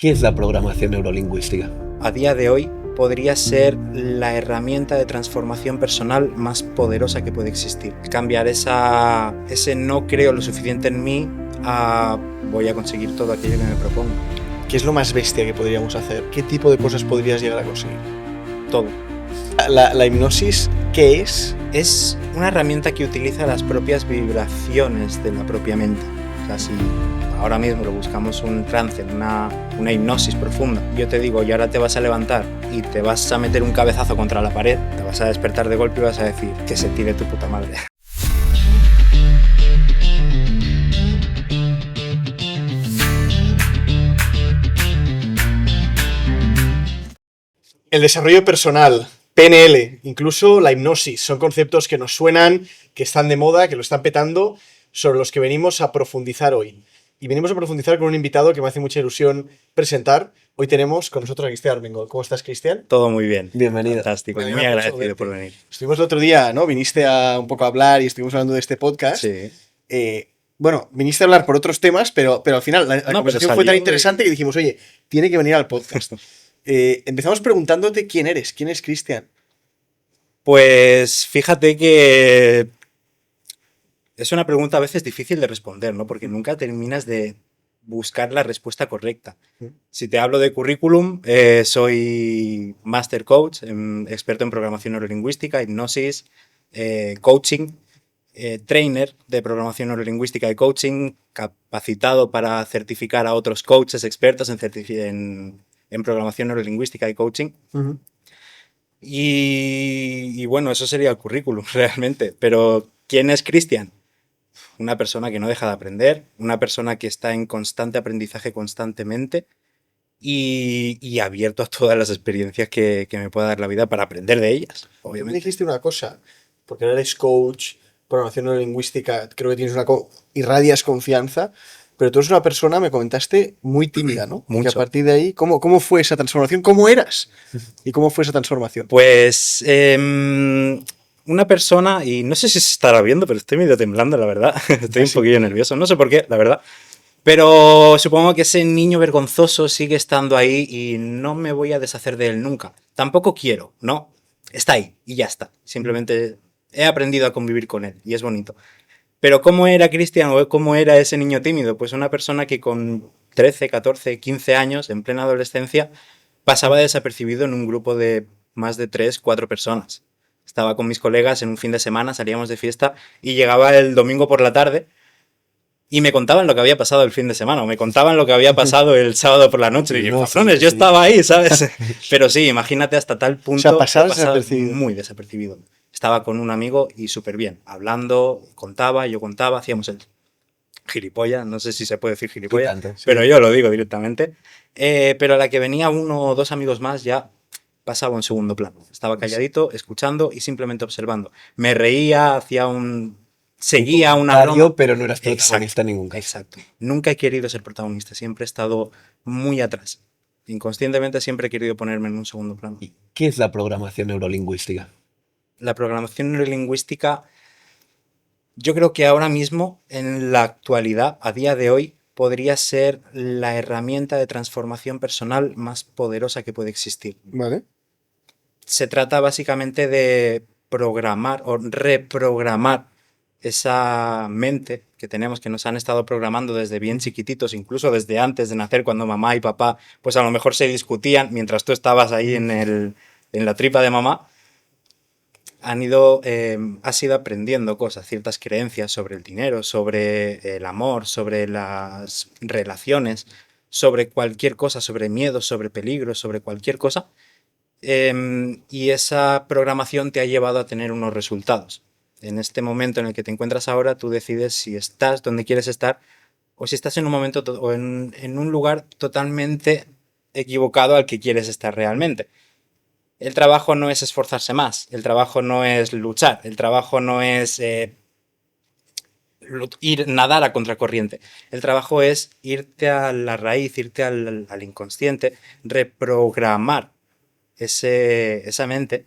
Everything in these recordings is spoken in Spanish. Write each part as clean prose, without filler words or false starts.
¿Qué es la programación neurolingüística? A día de hoy podría ser la herramienta de transformación personal más poderosa que puede existir. Cambiar ese no creo lo suficiente en mí a voy a conseguir todo aquello que me propongo. ¿Qué es lo más bestia que podríamos hacer? ¿Qué tipo de cosas podrías llegar a conseguir? Todo. La hipnosis, ¿qué es? Es una herramienta que utiliza las propias vibraciones de la propia mente. O sea, si ahora mismo lo buscamos un trance, una hipnosis profunda, yo te digo, y ahora te vas a levantar y te vas a meter un cabezazo contra la pared, te vas a despertar de golpe y vas a decir que se tire tu puta madre. El desarrollo personal, PNL, incluso la hipnosis, son conceptos que nos suenan, que están de moda, que lo están petando, sobre los que venimos a profundizar hoy. Y venimos a profundizar con un invitado que me hace mucha ilusión presentar. Hoy tenemos con nosotros a Cristian Armengol. ¿Cómo estás, Cristian? Todo muy bien. Bienvenido. Fantástico. Bueno, Muy me ha agradecido verte. por venir. Estuvimos el otro día, ¿no? Viniste a un poco a hablar y estuvimos hablando de este podcast. Sí. Bueno, viniste a hablar por otros temas, pero al final la conversación fue tan salió interesante que dijimos, oye, tiene que venir al podcast. Empezamos preguntándote quién eres, quién es Cristian. Pues fíjate que es una pregunta a veces difícil de responder, ¿no? Porque nunca terminas de buscar la respuesta correcta. Si te hablo de currículum, soy Master Coach, experto en programación neurolingüística, hipnosis, coaching, trainer de programación neurolingüística y coaching, capacitado para certificar a otros coaches expertos en programación neurolingüística y coaching. Y bueno, eso sería el currículum realmente. Pero ¿quién es Cristian? Una persona que no deja de aprender, una persona que está en constante aprendizaje constantemente y abierto a todas las experiencias que me pueda dar la vida para aprender de ellas, Me obviamente. dijiste una cosa, porque ahora eres coach, programación neurolingüística, creo que tienes irradias confianza, pero tú eres una persona, me comentaste, muy tímida, ¿no? Mucho. Y a partir de ahí, ¿cómo fue esa transformación? ¿Cómo eras? ¿Y cómo fue esa transformación? Pues una persona, y no sé si se estará viendo, pero estoy medio temblando, la verdad. Estoy un poquillo nervioso, no sé por qué, la verdad. Pero supongo que ese niño vergonzoso sigue estando ahí y no me voy a deshacer de él nunca. Tampoco quiero, ¿no? Está ahí y ya está. Simplemente he aprendido a convivir con él y es bonito. Pero ¿cómo era Cristian o cómo era ese niño tímido? Pues una persona que con 13, 14, 15 años, en plena adolescencia, pasaba desapercibido en un grupo de más de 3, 4 personas. Estaba con mis colegas en un fin de semana, salíamos de fiesta y llegaba el domingo por la tarde y me contaban lo que había pasado el fin de semana, o me contaban lo que había pasado el sábado por la noche. Y yo, No, cabrones, sí, yo sí. estaba ahí, ¿sabes? Pero sí, imagínate hasta tal punto. O sea, pasar de desapercibido. muy desapercibido. Estaba con un amigo y súper bien, hablando, contaba, yo contaba, hacíamos el gilipollas, no sé si se puede decir gilipollas, tanto, sí. pero yo lo digo directamente. Pero a la que venía uno o dos amigos más ya pasaba en segundo plano. Estaba calladito, escuchando y simplemente observando. Me reía, seguía una Comentario, broma. pero no eras protagonista en ningún caso. Exacto. Nunca he querido ser protagonista, siempre he estado muy atrás. Inconscientemente siempre he querido ponerme en un segundo plano. ¿Qué es la programación neurolingüística? La programación neurolingüística, yo creo que ahora mismo, en la actualidad, a día de hoy, podría ser la herramienta de transformación personal más poderosa que puede existir. ¿Vale? Se trata básicamente de programar o reprogramar esa mente que tenemos, que nos han estado programando desde bien chiquititos, incluso desde antes de nacer, cuando mamá y papá, pues a lo mejor se discutían mientras tú estabas ahí en la tripa de mamá. Has ido aprendiendo cosas, ciertas creencias sobre el dinero, sobre el amor, sobre las relaciones, sobre cualquier cosa, sobre miedos, sobre peligros, sobre cualquier cosa. Y esa programación te ha llevado a tener unos resultados. En este momento en el que te encuentras ahora, tú decides si estás donde quieres estar o si estás en un momento o en un lugar totalmente equivocado al que quieres estar realmente. El trabajo no es esforzarse más, el trabajo no es luchar, el trabajo no es nadar a contracorriente. El trabajo es irte a la raíz, irte al inconsciente, reprogramar esa mente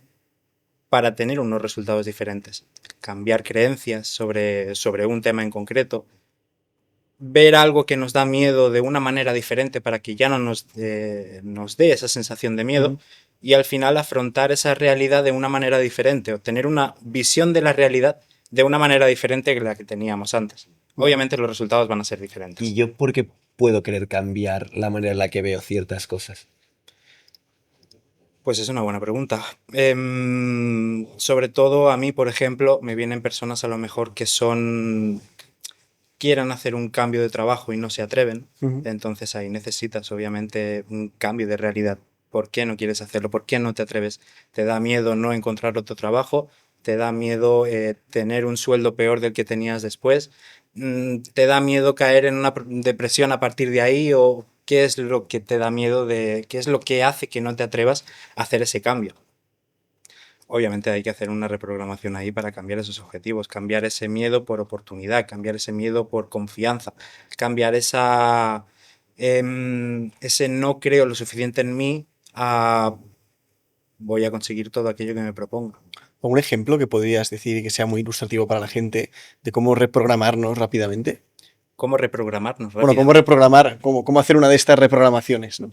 para tener unos resultados diferentes. Cambiar creencias sobre un tema en concreto. ver algo que nos da miedo de una manera diferente para que ya no nos dé esa sensación de miedo y al final afrontar esa realidad de una manera diferente o tener una visión de la realidad de una manera diferente que la que teníamos antes. Obviamente los resultados van a ser diferentes. ¿Y yo por qué puedo querer cambiar la manera en la que veo ciertas cosas? Pues es una buena pregunta. Sobre todo a mí, por ejemplo, me vienen personas a lo mejor que quieran hacer un cambio de trabajo y no se atreven. Entonces ahí necesitas obviamente un cambio de realidad. ¿Por qué no quieres hacerlo? ¿Por qué no te atreves? ¿Te da miedo no encontrar otro trabajo? ¿Te da miedo tener un sueldo peor del que tenías después? ¿Te da miedo caer en una depresión a partir de ahí? ¿O qué es lo que te da miedo qué es lo que hace que no te atrevas a hacer ese cambio? Obviamente hay que hacer una reprogramación ahí para cambiar esos objetivos, cambiar ese miedo por oportunidad, cambiar ese miedo por confianza, cambiar ese no creo lo suficiente en mí a voy a conseguir todo aquello que me proponga. ¿O un ejemplo que podrías decir y que sea muy ilustrativo para la gente de cómo reprogramarnos rápidamente? ¿Cómo reprogramarnos Bueno, rápido? cómo reprogramar, cómo hacer una de estas reprogramaciones, ¿no?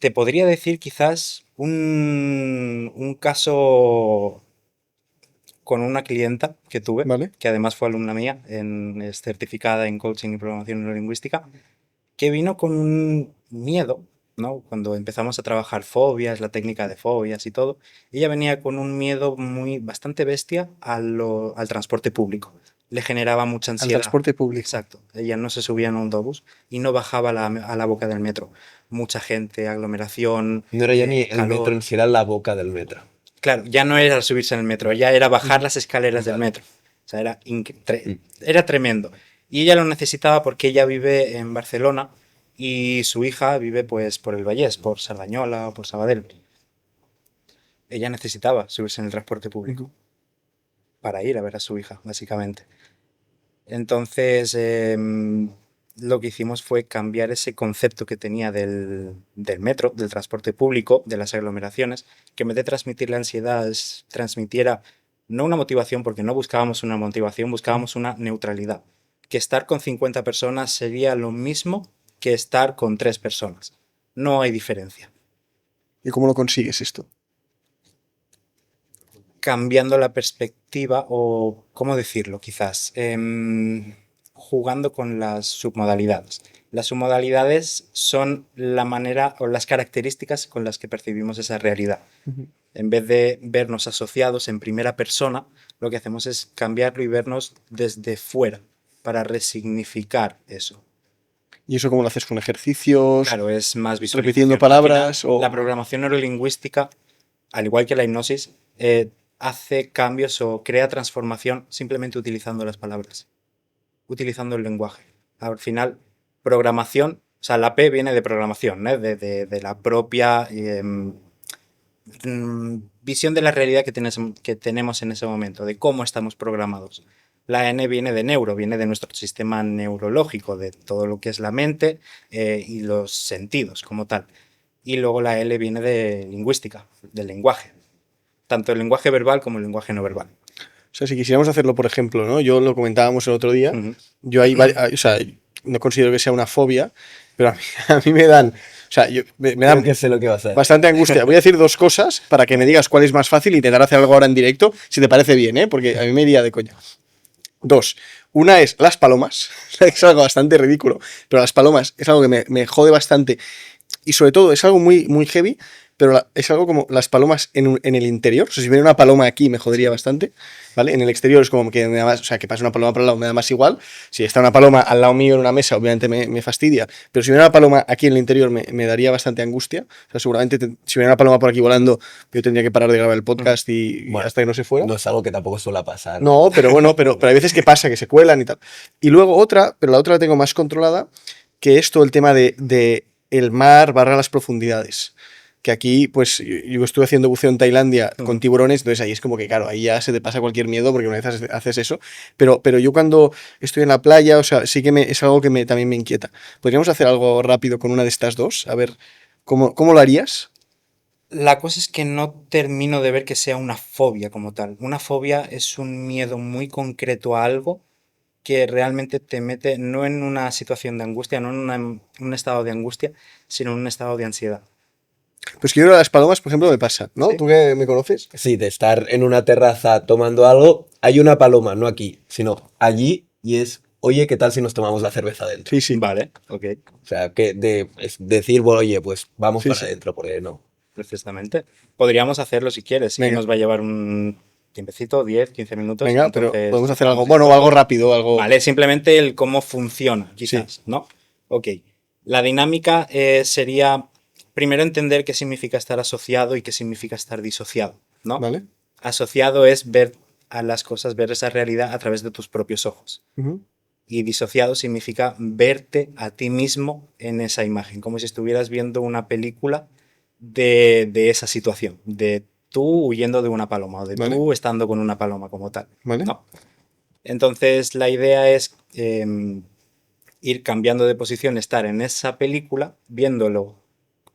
Te podría decir quizás un caso con una clienta que tuve, ¿Vale? que además fue alumna mía, es certificada en coaching y programación neurolingüística, que vino con un miedo, ¿no? Cuando empezamos a trabajar fobias, la técnica de fobias y todo, ella venía con un miedo bastante bestia al transporte público. Le generaba mucha Al ansiedad. transporte público. Exacto. Ella no se subía en un autobús y no bajaba a la boca del metro. Mucha gente, aglomeración, No era ya ni el calor. metro en sí, era la boca del metro. Claro, ya no era subirse en el metro, ya era bajar las escaleras del metro. O sea, era tremendo. Y ella lo necesitaba porque ella vive en Barcelona y su hija vive pues por el Vallès, por Sardañola o por Sabadell. Ella necesitaba subirse en el transporte público para ir a ver a su hija, básicamente. Entonces, lo que hicimos fue cambiar ese concepto que tenía del metro, del transporte público, de las aglomeraciones, que en vez de transmitirle ansiedad, transmitiera no una motivación, porque no buscábamos una motivación, buscábamos una neutralidad. Que estar con 50 personas sería lo mismo que estar con 3 personas. No hay diferencia. ¿Y cómo lo consigues esto? Cambiando la perspectiva o, ¿cómo decirlo? Quizás jugando con las submodalidades. Las submodalidades son la manera o las características con las que percibimos esa realidad. En vez de vernos asociados en primera persona, lo que hacemos es cambiarlo y vernos desde fuera para resignificar eso. ¿Y eso cómo lo haces con ejercicios? Claro, es más visualización. Repitiendo palabras. Al final, O... La programación neurolingüística, al igual que la hipnosis, hace cambios o crea transformación simplemente utilizando las palabras, utilizando el lenguaje. Al final, programación, o sea, la P viene de programación, ¿no? de la propia visión de la realidad que tenemos en ese momento, de cómo estamos programados. La N viene de neuro, viene de nuestro sistema neurológico, de todo lo que es la mente y los sentidos como tal. Y luego la L viene de lingüística, del lenguaje. Tanto el lenguaje verbal como el lenguaje no verbal. O sea, si quisiéramos hacerlo, por ejemplo, ¿no? Yo lo comentábamos el otro día. Yo ahí, o sea, no considero que sea una fobia, pero a mí me dan... O sea, me dan Creo que sé lo que vas a hacer. bastante angustia. Voy a decir 2 cosas para que me digas cuál es más fácil y intentar hacer algo ahora en directo, si te parece bien, ¿eh? Porque a mí me iría de coña. 2. Una es las palomas. Es algo bastante ridículo, pero las palomas es algo que me jode bastante. Y sobre todo es algo muy, muy heavy, pero es algo como las palomas en el interior. O sea, si viene una paloma aquí me jodería bastante, ¿vale? En el exterior es como que me da más, o sea, que pase una paloma por el lado me da más igual. Si está una paloma al lado mío en una mesa, obviamente me fastidia. Pero si viene una paloma aquí en el interior me daría bastante angustia. O sea, seguramente si viene una paloma por aquí volando, yo tendría que parar de grabar el podcast y Bueno, hasta que no se fuera. No es algo que tampoco suele pasar. No, pero bueno, pero hay veces que pasa, que se cuelan y tal. Y luego otra, pero la otra la tengo más controlada, que es todo el tema de el mar / las profundidades. Que aquí, pues, yo estuve haciendo buceo en Tailandia con tiburones, entonces ahí es como que, claro, ahí ya se te pasa cualquier miedo porque una vez haces eso. Pero yo cuando estoy en la playa, o sea, sí que es algo que también me inquieta. ¿Podríamos hacer algo rápido con una de estas dos? A ver, ¿cómo lo harías? La cosa es que no termino de ver que sea una fobia como tal. Una fobia es un miedo muy concreto a algo que realmente te mete no en una situación de angustia, no en un estado de angustia, sino en un estado de ansiedad. Pues que yo a las palomas, por ejemplo, me pasa, ¿no? ¿Sí? ¿Tú que me conoces? Sí, de estar en una terraza tomando algo, hay una paloma, no aquí, sino allí, y es, oye, ¿qué tal si nos tomamos la cerveza adentro? Sí, sí. Vale, ok, O sea, es decir, bueno, oye, pues vamos Sí, para sí. adentro, porque no. precisamente. Podríamos hacerlo si quieres, sí que Venga. nos va a llevar un tiempecito, 10, 15 minutos. Venga, pero Entonces, podemos hacer algo, vamos a bueno, ir algo poco. rápido, algo... Vale, simplemente el cómo funciona, Sí. quizás, ¿no? Ok. La dinámica sería primero entender qué significa estar asociado y qué significa estar disociado, ¿no? ¿Vale? Asociado es ver a las cosas, ver esa realidad a través de tus propios ojos. Ujú. Y disociado significa verte a ti mismo en esa imagen, como si estuvieras viendo una película de esa situación, de tú huyendo de una paloma o de Vale. tú estando con una paloma como tal. Vale. ¿No? Entonces la idea es ir cambiando de posición, estar en esa película, viéndolo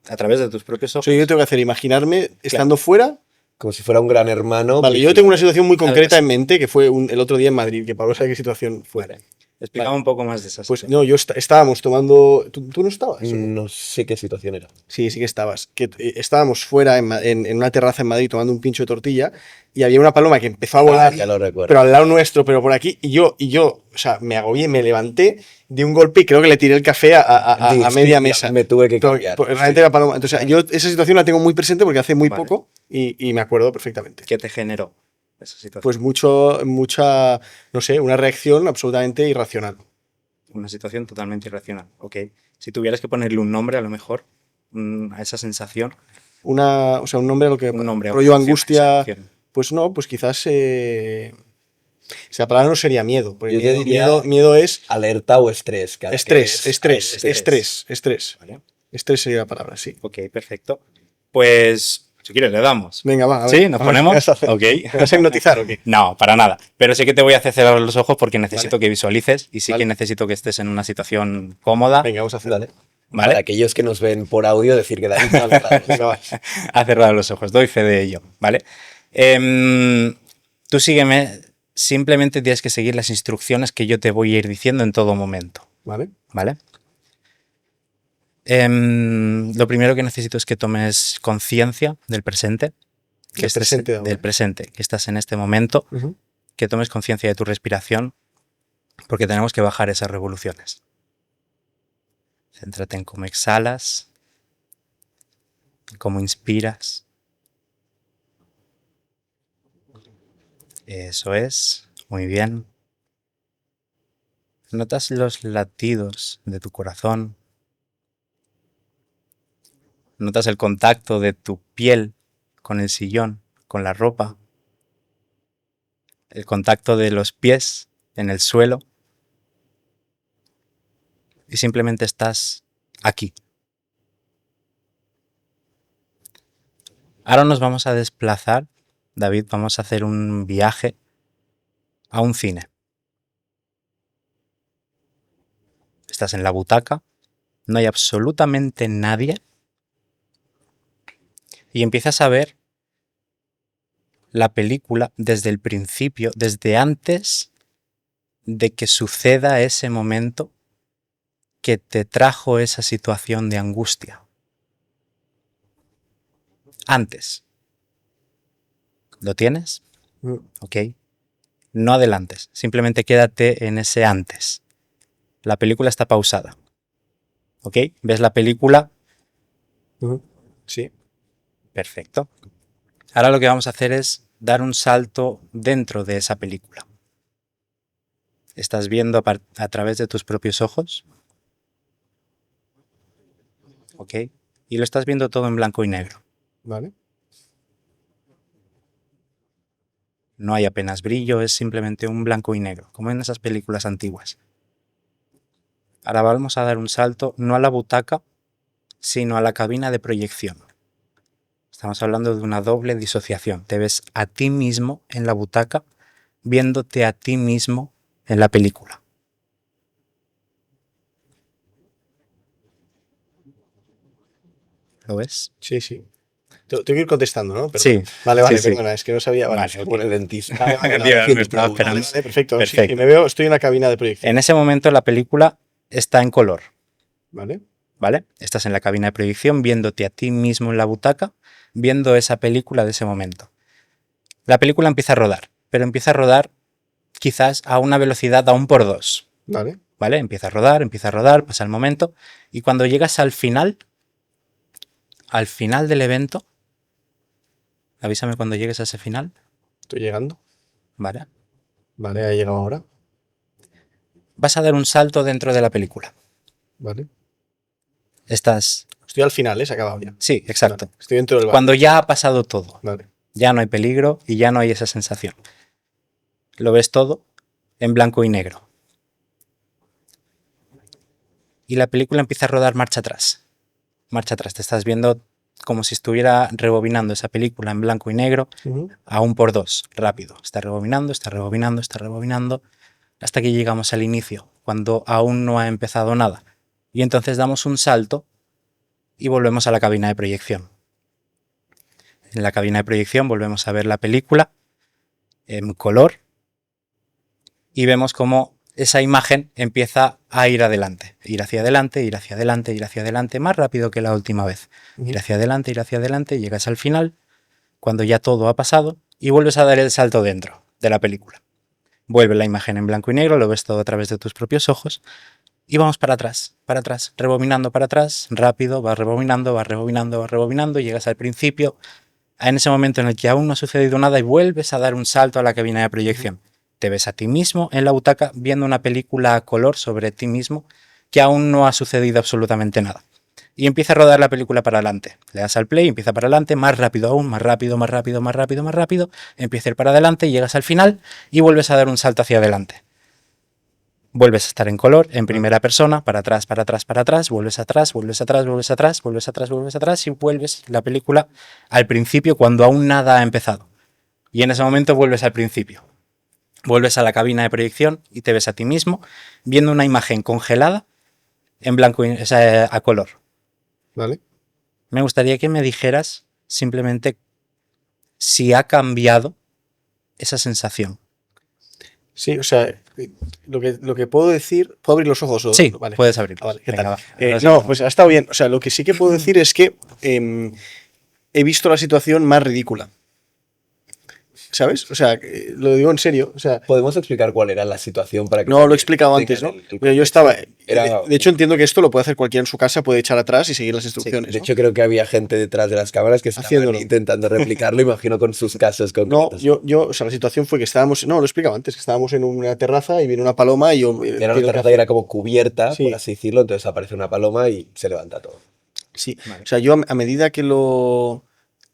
a través de tus propios O ojos. sea, yo tengo que hacer imaginarme estando fuera. Como si fuera un gran hermano. Vale, yo tengo una situación muy concreta en mente, que fue el otro día en Madrid, que Pablo sabe qué situación fue. Vale. Explícame un poco más de esa Pues situación. no, estábamos tomando... ¿Tú no estabas? No sé qué situación era. Sí, sí que estabas. Que estábamos fuera en una terraza en Madrid tomando un pincho de tortilla y había una paloma que empezó a volar, Ya lo recuerdo. pero al lado nuestro, pero por aquí, y yo, o sea, me agobié, me levanté de un golpe y creo que le tiré el café a Sí, media ya mesa. me tuve que Pero, cambiar. pues, realmente la paloma. Entonces, yo esa situación la tengo muy presente porque hace muy Vale. poco y me acuerdo perfectamente. ¿Qué te generó esa situación? Pues mucha, no sé, una reacción absolutamente irracional. Una situación totalmente irracional. Ok. Si tuvieras que ponerle un nombre, a lo mejor, a esa sensación, O sea, un nombre a lo que... un nombre. rollo emoción, angustia... esa emoción. Pues no, pues quizás... esa palabra no sería miedo. Porque Yo te diría miedo es alerta o estrés. cada que estrés, ves estrés, algo. estrés, estrés. Vale. Estrés sería la palabra, sí. Ok, perfecto. Pues, si quieres, le damos. Venga, va, a ver. ¿Sí? ¿Nos A ver, ¿qué ponemos? vas a hacer? Ok. ¿Me vas a hipnotizar o qué? No, para nada. Pero sí que te voy a hacer cerrar los ojos porque necesito Vale. que visualices y sí Vale. que necesito que estés en una situación cómoda. Venga, vamos a hacer. Vale. ¿Vale? Para aquellos que nos ven por audio, decir que David no ha cerrado. Venga, va. Ha cerrado los ojos, doy fe de ello, ¿vale? Tú sígueme, simplemente tienes que seguir las instrucciones que yo te voy a ir diciendo en todo momento, Vale. ¿vale? Lo primero que necesito es que tomes conciencia del presente. Del presente de ahora. Del presente, que estás en este momento, Ujú. que tomes conciencia de tu respiración, porque tenemos que bajar esas revoluciones. Céntrate en cómo exhalas, en cómo inspiras. Eso es, muy bien. Notas los latidos de tu corazón. Notas el contacto de tu piel con el sillón, con la ropa. El contacto de los pies en el suelo. Y simplemente estás aquí. Ahora nos vamos a desplazar, David, vamos a hacer un viaje a un cine. Estás en la butaca, no hay absolutamente nadie y empiezas a ver la película desde el principio, desde antes de que suceda ese momento que te trajo esa situación de angustia. Antes. ¿Lo tienes? Mm. Ok. No adelantes, simplemente quédate en ese antes. La película está pausada. ¿Ok? ¿Ves la película? Ujú. Sí. Perfecto. Ahora lo que vamos a hacer es dar un salto dentro de esa película. ¿Estás viendo a través de tus propios ojos? ¿Ok? Y lo estás viendo todo en blanco y negro. Vale. No hay apenas brillo, es simplemente un blanco y negro, como en esas películas antiguas. Ahora vamos a dar un salto no a la butaca, sino a la cabina de proyección. Estamos hablando de una doble disociación. Te ves a ti mismo en la butaca, viéndote a ti mismo en la película. ¿Lo ves? Sí, sí. Tengo que ir contestando, ¿no? Sí. Vale, Sí, sí. perdona, es que no sabía. Vale, Vale, Como en el dentista. Tío, me estaba esperando. vale, perfecto. Sí, Perfecto. y me veo, estoy en la cabina de proyección. En ese momento la película está en color, Vale. ¿vale? Estás en la cabina de proyección viéndote a ti mismo en la butaca, viendo esa película de ese momento. La película empieza a rodar, pero empieza a rodar quizás a una velocidad aún por 2, Vale. ¿vale? Empieza a rodar, pasa el momento, y cuando llegas al final del evento, avísame cuando llegues a ese final, Estoy llegando. ¿vale? Vale, ha llegado ahora. Vas a dar un salto dentro de la película. Vale. Estás... Estoy al final, ¿eh? Se ha acabado ya. Sí, exacto. Vale, estoy dentro del bar. Cuando ya ha pasado todo, Vale. ya no hay peligro y ya no hay esa sensación. Lo ves todo en blanco y negro. Y la película empieza a rodar marcha atrás. Marcha atrás. Te estás viendo como si estuviera rebobinando esa película en blanco y negro Ujú. aún por 2, rápido. Está rebobinando, está rebobinando, está rebobinando, hasta que llegamos al inicio, cuando aún no ha empezado nada. Y entonces damos un salto y volvemos a la cabina de proyección. En la cabina de proyección volvemos a ver la película en color y vemos cómo esa imagen empieza a ir adelante, ir hacia adelante, ir hacia adelante, ir hacia adelante, más rápido que la última vez. Ujú. Ir hacia adelante, llegas al final, cuando ya todo ha pasado, y vuelves a dar el salto dentro de la película. Vuelve la imagen en blanco y negro, lo ves todo a través de tus propios ojos, y vamos para atrás, rebobinando para atrás, rápido, vas rebobinando, llegas al principio, en ese momento en el que aún no ha sucedido nada y vuelves a dar un salto a la cabina de proyección. Te ves a ti mismo en la butaca viendo una película a color sobre ti mismo que aún no ha sucedido absolutamente nada. Y empieza a rodar la película para adelante. Le das al play, empieza para adelante, más rápido aún, más rápido, empieza a ir para adelante, llegas al final y vuelves a dar un salto hacia adelante. Vuelves a estar en color, en primera persona, para atrás, vuelves atrás y vuelves la película al principio cuando aún nada ha empezado. Y en ese momento vuelves al principio. Vuelves a la cabina de proyección y te ves a ti mismo viendo una imagen congelada en blanco y, o sea, a color. Vale. Me gustaría que me dijeras simplemente si ha cambiado esa sensación. Sí, o sea, lo que puedo decir. ¿Puedo abrir los ojos? Sí, vale. puedes abrirlos. Ah, vale, ¿qué Venga, tal? va. No, pues ha estado bien. O sea, lo que sí que puedo decir es que he visto la situación más ridícula. ¿Sabes? O sea, lo digo en serio. O sea, ¿Podemos explicar cuál era la situación para que... no lo he explicado antes, ¿no? Pero yo estaba. Era- De hecho, entiendo que esto lo puede hacer cualquiera en su casa, puede echar atrás y seguir las instrucciones. De ¿no? hecho, creo que había gente detrás de las cámaras que estaban Haciéndolo. intentando replicarlo, imagino, con sus casos No, concretos. o sea, la situación fue que estábamos, no, lo he explicado antes, que estábamos en una terraza y viene una paloma y yo... Era una terraza y era como cubierta, Sí. por así decirlo, entonces aparece una paloma y se levanta todo. Sí, Vale. o sea, yo a medida que lo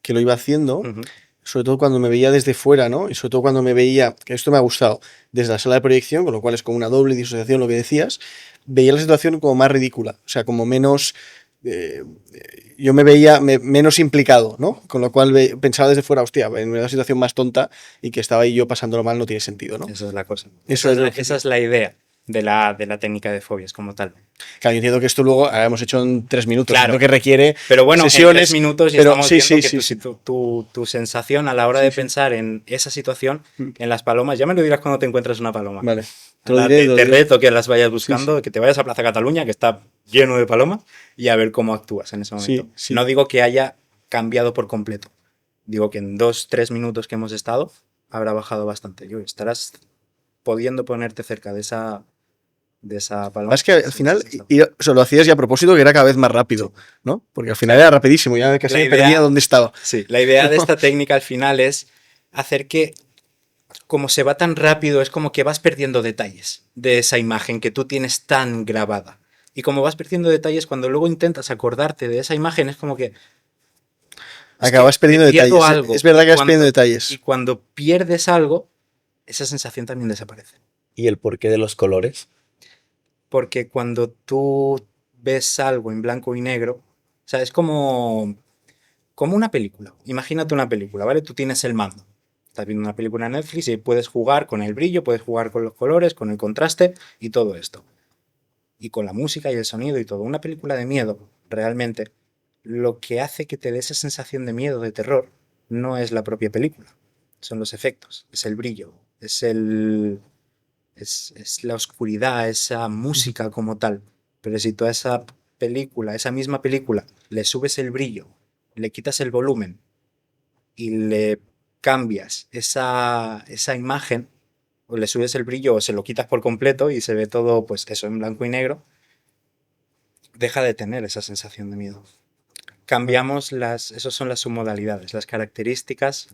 iba haciendo, Ujú. sobre todo cuando me veía desde fuera, ¿no? Y sobre todo cuando me veía, que esto me ha gustado, desde la sala de proyección, con lo cual es como una doble disociación lo que decías, veía la situación como más ridícula, o sea, como menos... yo me veía menos implicado, ¿no? Con lo cual pensaba desde fuera, hostia, en una situación más tonta y que estaba ahí yo pasándolo mal no tiene sentido, ¿no? Esa es la cosa. Eso es lo Esa es la idea de la técnica de fobias como tal. Claro, yo entiendo que esto luego hemos hecho en 3 minutos, Claro. lo que requiere Pero bueno, sesiones, en 3 minutos ya pero estamos sí, viendo sí, que sí, tu sensación a la hora de pensar en esa situación, en las palomas, ya me lo dirás cuando te encuentres una paloma. Vale, te Ahora lo diré, te reto que las vayas buscando, que te vayas a Plaza Cataluña, que está lleno de palomas, y a ver cómo actúas en ese momento. Sí, sí. No digo que haya cambiado por completo. Digo que en 2-3 minutos que hemos estado, habrá bajado bastante. Yo estarás pudiendo ponerte cerca de esa paloma. Es que al final o sea, lo hacías ya a propósito que era cada vez más rápido, ¿no? Porque al final era rapidísimo, ya casi me perdía dónde estaba. Sí, la idea de esta técnica al final es hacer que, como se va tan rápido, es como que vas perdiendo detalles de esa imagen que tú tienes tan grabada. Y como vas perdiendo detalles, cuando luego intentas acordarte de esa imagen, es como que... Acabas perdiendo pierdo detalles. algo. Es verdad que vas Cuando- perdiendo Y detalles. cuando pierdes algo, esa sensación también desaparece. ¿Y el porqué de los colores? Porque cuando tú ves algo en blanco y negro, o sea, es como una película. Imagínate una película, ¿vale? Tú tienes el mando. Estás viendo una película en Netflix y puedes jugar con el brillo, puedes jugar con los colores, con el contraste y todo esto. Y con la música y el sonido y todo. Una película de miedo, realmente, lo que hace que te dé esa sensación de miedo, de terror, no es la propia película, son los efectos, es el brillo, es la oscuridad, esa música como tal. Pero si tú a esa película, esa misma película, le subes el brillo, le quitas el volumen y le cambias esa imagen, o le subes el brillo o se lo quitas por completo y se ve todo, pues eso, en blanco y negro, deja de tener esa sensación de miedo. Cambiamos esas son las submodalidades, las características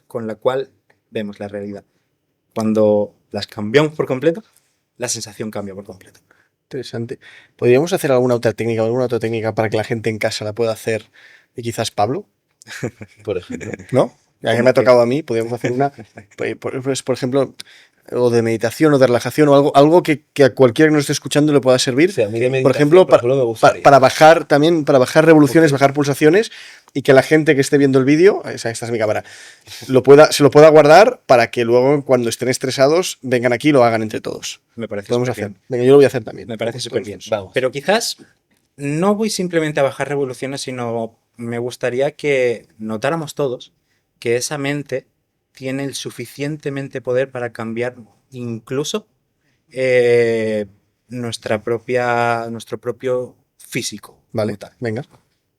con la cual vemos la realidad. Cuando las cambiamos por completo, la sensación cambia por completo. Interesante. ¿Podríamos hacer alguna otra técnica para que la gente en casa la pueda hacer y quizás Pablo? Por ejemplo. ¿No? Ya que ¿Cómo me ha qué? tocado a mí, podríamos hacer una, por ejemplo, o de meditación o de relajación o algo que a cualquiera que nos esté escuchando le pueda servir. Sí, a mí de Por meditación, ejemplo, por ejemplo, me gustaría. para bajar también, para bajar revoluciones, Ok. bajar pulsaciones y que la gente que esté viendo el vídeo, esta es mi cámara, se lo pueda guardar para que luego cuando estén estresados vengan aquí y lo hagan entre todos. Me parece Podemos súper hacer. bien. Venga, yo lo voy a hacer también. Me parece súper bien. Vamos. Pero quizás no voy simplemente a bajar revoluciones, sino me gustaría que notáramos todos que esa mente tiene el suficientemente poder para cambiar incluso eh, nuestro propio físico, Vale, como tal, venga.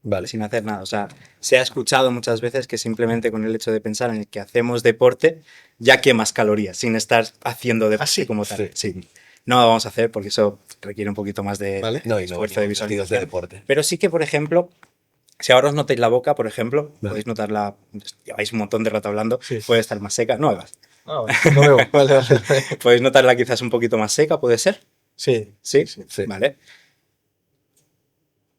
Vale. sin hacer nada. O sea, se ha escuchado muchas veces que simplemente con el hecho de pensar en el que hacemos deporte ya quemas calorías, sin estar haciendo deporte sí? como tal. Sí. Sí. No lo vamos a hacer porque eso requiere un poquito más de Vale. No, y no esfuerzo de venimos vestidos de visualización. deporte. Pero sí que, por ejemplo, si ahora os notáis la boca, por ejemplo, Vale. podéis notarla, lleváis un montón de rato hablando, Sí. puede estar más seca, no hagas. No veo. Vale, vale. Podéis notarla quizás un poquito más seca, ¿puede ser? Sí. ¿Sí? Sí. Vale.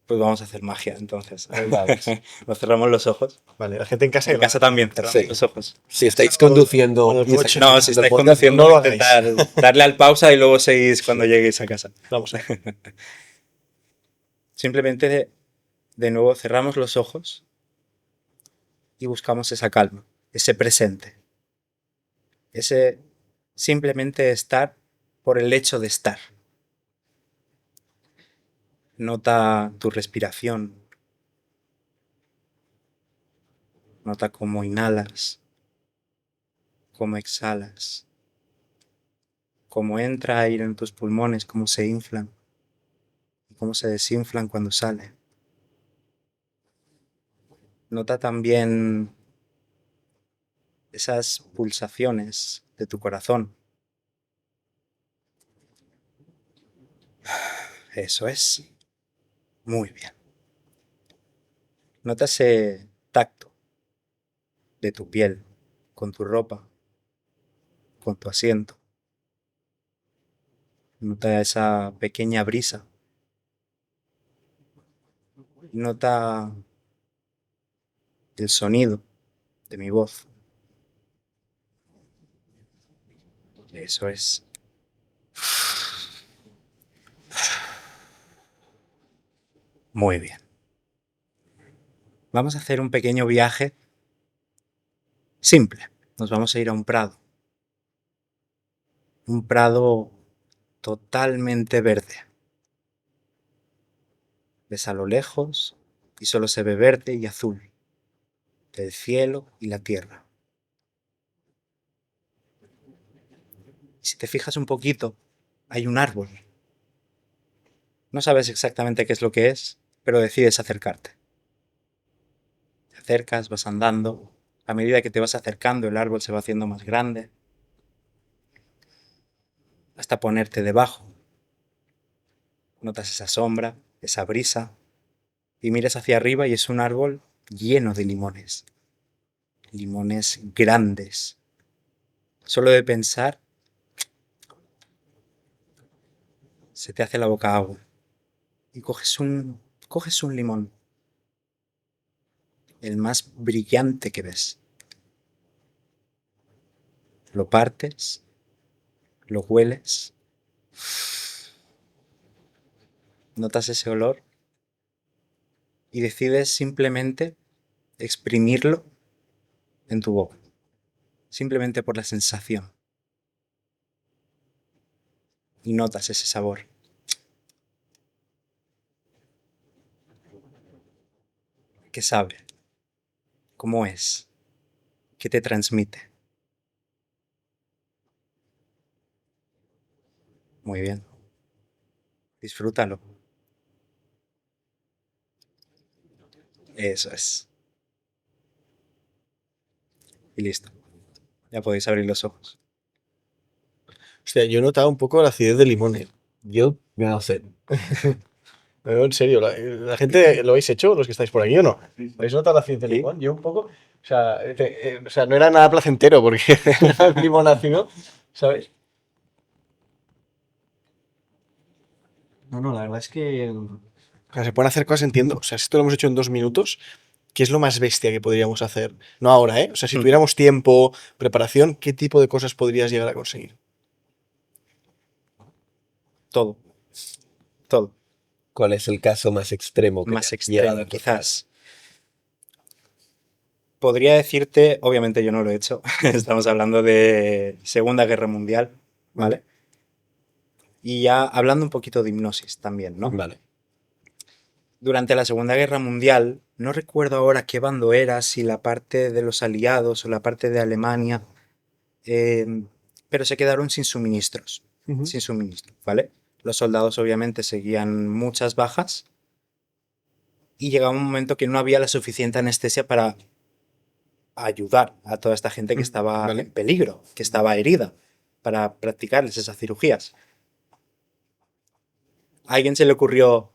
Pues vamos a hacer magia, entonces. Vamos. Nos cerramos los ojos. Vale, la gente en casa. En casa también, cerramos Sí. los ojos. Si estáis conduciendo Con el y estáis coche. No, si escuchando el estáis podcast, conduciendo, no lo intentar darle al pausa y luego seguís cuando lleguéis a casa. Vamos a Simplemente, de nuevo, cerramos los ojos y buscamos esa calma, ese presente, ese simplemente estar por el hecho de estar. Nota tu respiración, nota cómo inhalas, cómo exhalas, cómo entra aire en tus pulmones, cómo se inflan y cómo se desinflan cuando sale. Nota también esas pulsaciones de tu corazón. Eso es. Muy bien. Nota ese tacto de tu piel con tu ropa, con tu asiento. Nota esa pequeña brisa. Nota el sonido de mi voz. Eso es. Muy bien. Vamos a hacer un pequeño viaje simple. Nos vamos a ir a un prado. Un prado totalmente verde. Ves a lo lejos y solo se ve verde y azul. El cielo y la tierra. Si te fijas un poquito, hay un árbol. No sabes exactamente qué es lo que es, pero decides acercarte. Te acercas, vas andando. A medida que te vas acercando, el árbol se va haciendo más grande, hasta ponerte debajo. Notas esa sombra, esa brisa, y miras hacia arriba y es un árbol lleno de limones. Limones grandes. Solo de pensar, se te hace la boca agua. Y coges un limón, el más brillante que ves. Lo partes, lo hueles, notas ese olor y decides simplemente exprimirlo en tu boca, simplemente por la sensación. Y notas ese sabor. ¿Qué sabe? ¿Cómo es? ¿Qué te transmite? Muy bien. Disfrútalo. Eso es. Y listo. Ya podéis abrir los ojos. Hostia, yo he notado un poco la acidez del limón, eh. Yo no sé. No, en serio, la gente lo habéis hecho, los que estáis por aquí o no. ¿Habéis notado la acidez del Sí. limón? Yo un poco. O sea, no era nada placentero porque era el limón ácido, ¿sabes? No, la verdad es que. O sea, se pueden hacer cosas, entiendo. O sea, si esto lo hemos hecho en 2 minutos, ¿qué es lo más bestia que podríamos hacer? No ahora, ¿eh? O sea, si tuviéramos tiempo, preparación, ¿qué tipo de cosas podrías llegar a conseguir? Todo. Todo. ¿Cuál es el caso más extremo que Más te has llegado extremo, a encontrar? quizás. Podría decirte, obviamente yo no lo he hecho, estamos hablando de Segunda Guerra Mundial, ¿vale? Y ya hablando un poquito de hipnosis también, ¿no? Vale. Durante la Segunda Guerra Mundial, no recuerdo ahora qué bando era, si la parte de los aliados o la parte de Alemania, pero se quedaron sin suministros, sin suministro, ¿vale? Los soldados obviamente seguían muchas bajas y llegaba un momento que no había la suficiente anestesia para ayudar a toda esta gente que estaba Vale. en peligro, que estaba herida, para practicarles esas cirugías. A alguien se le ocurrió,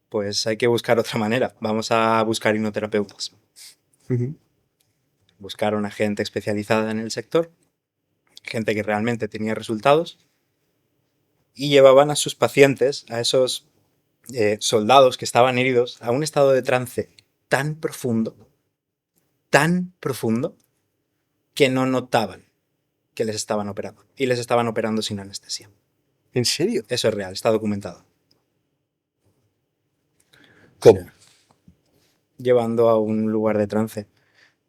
pues hay que buscar otra manera, vamos a buscar hipnoterapeutas. Buscaron a gente especializada en el sector, gente que realmente tenía resultados, y llevaban a sus pacientes, a esos soldados que estaban heridos, a un estado de trance tan profundo, que no notaban que les estaban operando. Y les estaban operando sin anestesia. ¿En serio? Eso es real, está documentado. ¿Cómo? Llevando a un lugar de trance.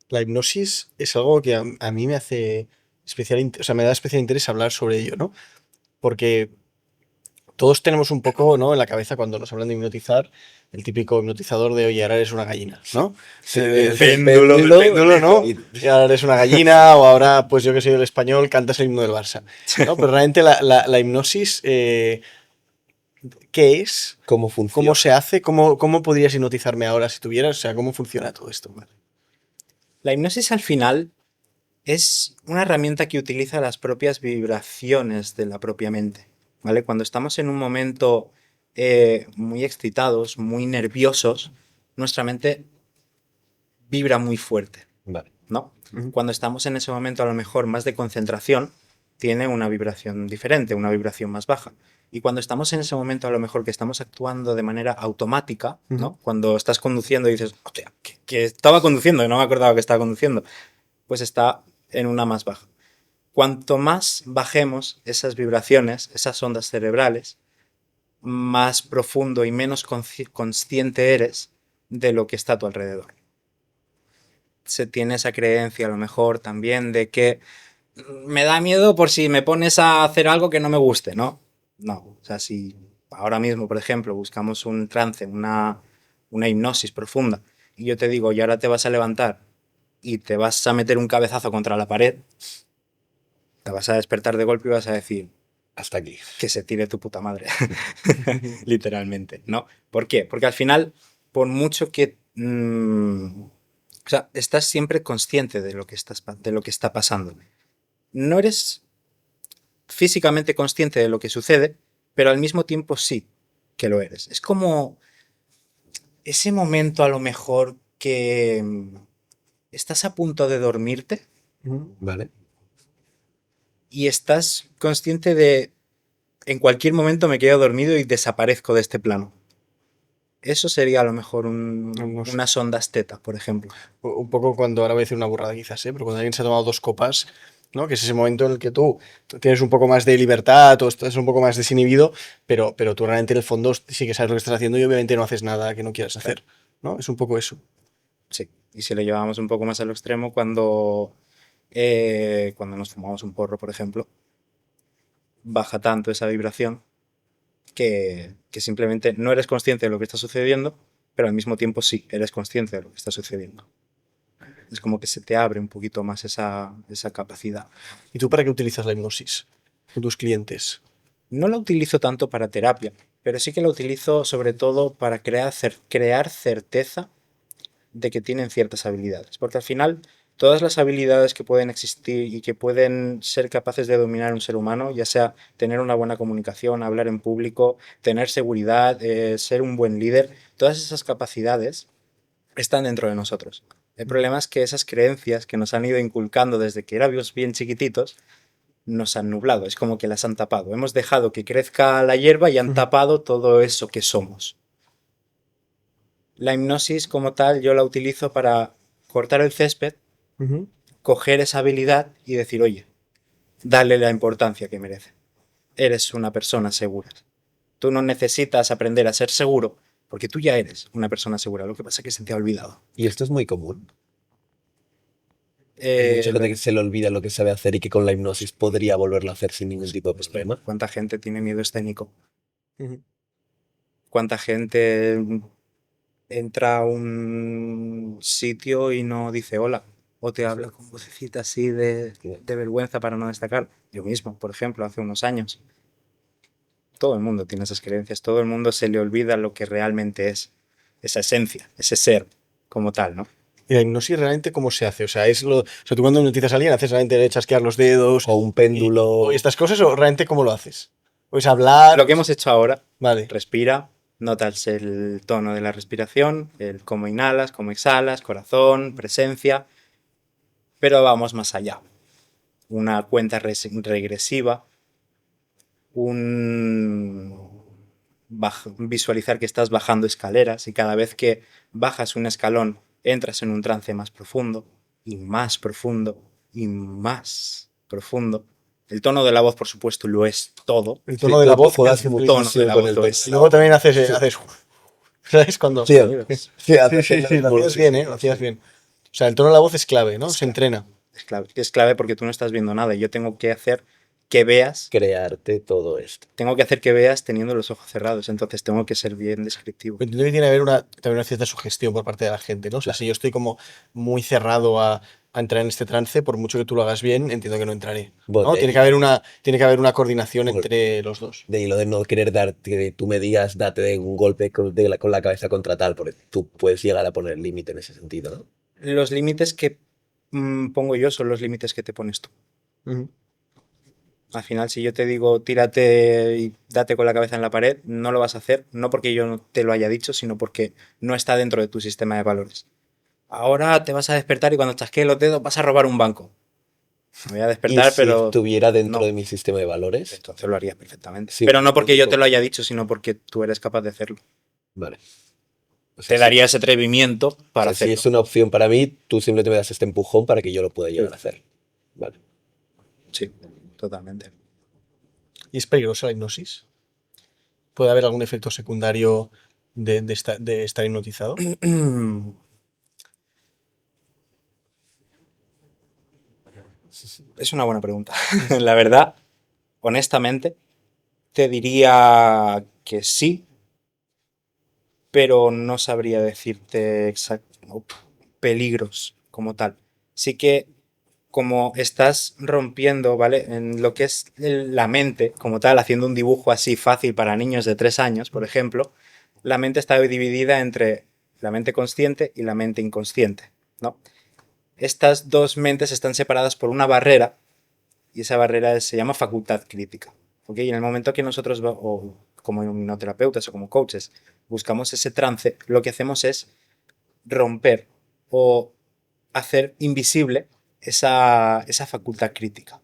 La hipnosis es algo que a mí me hace o sea, me da especial interés hablar sobre ello, ¿no? Porque todos tenemos un poco, ¿no? En la cabeza cuando nos hablan de hipnotizar, el típico hipnotizador de, oye, ahora eres una gallina, ¿no? péndulo. El péndulo, ¿no? Y ahora eres una gallina, o ahora, pues yo que soy del español, cantas el himno del Barça, ¿no? Pero realmente la hipnosis, ¿qué es? ¿Cómo funciona? ¿Cómo se hace? ¿Cómo podrías hipnotizarme ahora si tuvieras? O sea, ¿cómo funciona todo esto? Vale. La hipnosis al final es una herramienta que utiliza las propias vibraciones de la propia mente, ¿vale? Cuando estamos en un momento muy excitados, muy nerviosos, nuestra mente vibra muy fuerte, Vale. ¿no? Cuando estamos en ese momento a lo mejor más de concentración, tiene una vibración diferente, una vibración más baja. Y cuando estamos en ese momento a lo mejor que estamos actuando de manera automática, ¿no? Cuando estás conduciendo y dices, hostia, que estaba conduciendo, que no me acordaba que estaba conduciendo, pues está en una más baja. Cuanto más bajemos esas vibraciones, esas ondas cerebrales, más profundo y menos consciente eres de lo que está a tu alrededor. Se tiene esa creencia a lo mejor también de que me da miedo por si me pones a hacer algo que no me guste, ¿no? No, o sea, si ahora mismo, por ejemplo, buscamos un trance, una hipnosis profunda, y yo te digo, y ahora te vas a levantar y te vas a meter un cabezazo contra la pared, te vas a despertar de golpe y vas a decir, Hasta aquí. que se tire tu puta madre, literalmente, ¿no? ¿Por qué? Porque al final, por mucho que... o sea, estás siempre consciente de lo que está pasando. No eres físicamente consciente de lo que sucede, pero al mismo tiempo sí que lo eres. Es como ese momento a lo mejor que estás a punto de dormirte Vale. y estás consciente de en cualquier momento me quedo dormido y desaparezco de este plano. Eso sería a lo mejor unas ondas teta, por ejemplo. Un poco cuando, ahora voy a decir una burrada quizás, ¿eh? Pero cuando alguien se ha tomado 2 copas, ¿no? Que es ese momento en el que tú tienes un poco más de libertad o estás un poco más desinhibido, pero tú realmente en el fondo sí que sabes lo que estás haciendo y obviamente no haces nada que no quieras hacer, ¿no? Es un poco eso. Sí, y si lo llevamos un poco más al extremo, cuando nos fumamos un porro, por ejemplo, baja tanto esa vibración que simplemente no eres consciente de lo que está sucediendo, pero al mismo tiempo sí, eres consciente de lo que está sucediendo. Es como que se te abre un poquito más esa capacidad. ¿Y tú para qué utilizas la hipnosis con tus clientes? No la utilizo tanto para terapia, pero sí que la utilizo sobre todo para crear certeza de que tienen ciertas habilidades. Porque al final, todas las habilidades que pueden existir y que pueden ser capaces de dominar un ser humano, ya sea tener una buena comunicación, hablar en público, tener seguridad, ser un buen líder, todas esas capacidades están dentro de nosotros. El problema es que esas creencias que nos han ido inculcando desde que éramos bien chiquititos nos han nublado, es como que las han tapado. Hemos dejado que crezca la hierba y han tapado todo eso que somos. La hipnosis como tal yo la utilizo para cortar el césped, Ujú. coger esa habilidad y decir, oye, dale la importancia que merece. Eres una persona segura. Tú no necesitas aprender a ser seguro porque tú ya eres una persona segura. Lo que pasa es que se te ha olvidado. Y esto es muy común. Hay mucha gente que se le olvida lo que sabe hacer y que con la hipnosis podría volverlo a hacer sin ningún tipo de problema. ¿Cuánta gente tiene miedo escénico? Ujú. ¿Cuánta gente entra a un sitio y no dice hola? O te habla con vocecita así de vergüenza para no destacar. Yo mismo, por ejemplo, hace unos años. Todo el mundo tiene esas creencias. Todo el mundo se le olvida lo que realmente es. Esa esencia, ese ser como tal, ¿no? ¿Y la hipnosis realmente cómo se hace? O sea, tú cuando hipnotizas a alguien, ¿haces realmente chasquear los dedos? O un péndulo. O estas cosas, ¿o realmente cómo lo haces? ¿O es hablar? Lo que hemos hecho ahora, Vale. respira, notas el tono de la respiración, el cómo inhalas, cómo exhalas, corazón, presencia, pero vamos más allá. Una cuenta regresiva, visualizar que estás bajando escaleras y cada vez que bajas un escalón entras en un trance más profundo y más profundo y más profundo. El tono de la voz, por supuesto, lo es todo. El tono de la voz. Juegas que muchísimo tono de la con voz el lo tono. es. Y luego también haces ¿sabes? Cuando... Sí, sí, Lo hacías bien, ¿eh? Lo hacías bien. O sea, el tono de la voz es clave, ¿no? Se entrena. Es clave porque tú no estás viendo nada y yo tengo que hacer que veas, crearte todo esto. teniendo los ojos cerrados, entonces tengo que ser bien descriptivo. Pero entiendo que tiene que haber también una cierta sugestión por parte de la gente, ¿no? O sea, si yo estoy como muy cerrado a entrar en este trance, por mucho que tú lo hagas bien, entiendo que no entraré. Bueno, ¿no? Tiene que haber una coordinación Bueno. entre los dos. De lo de no querer darte, que tú me digas, date de un golpe con la cabeza contra tal, porque tú puedes llegar a poner límite en ese sentido, ¿no? Los límites que pongo yo son los límites que te pones tú. Ujú. Al final, si yo te digo tírate y date con la cabeza en la pared, no lo vas a hacer, no porque yo no te lo haya dicho, sino porque no está dentro de tu sistema de valores. Ahora te vas a despertar y cuando chasquees los dedos vas a robar un banco. Me voy a Y despertar, si pero estuviera dentro no. de mi sistema de valores, Entonces lo harías perfectamente. Sí, pero no porque yo digo- te lo haya dicho, sino porque tú eres capaz de hacerlo. vale. O sea, Te daría ese atrevimiento para o sea, si hacerlo. es una opción para mí, tú simplemente me das este empujón para que yo lo pueda llegar a hacer. Vale. Sí, totalmente. ¿Y es peligrosa la hipnosis? ¿Puede haber algún efecto secundario de estar hipnotizado? Es una buena pregunta. La verdad, honestamente, te diría que sí, pero no sabría decirte peligros como tal. Sí que como estás rompiendo, ¿vale? En lo que es la mente como tal, haciendo un dibujo así fácil para niños de 3 años, por ejemplo, la mente está dividida entre la mente consciente y la mente inconsciente, ¿no? Estas dos mentes están separadas por una barrera y esa barrera se llama facultad crítica. ¿Ok? Y en el momento que nosotros, o como hipnoterapeutas o como coaches, buscamos ese trance, lo que hacemos es romper o hacer invisible esa facultad crítica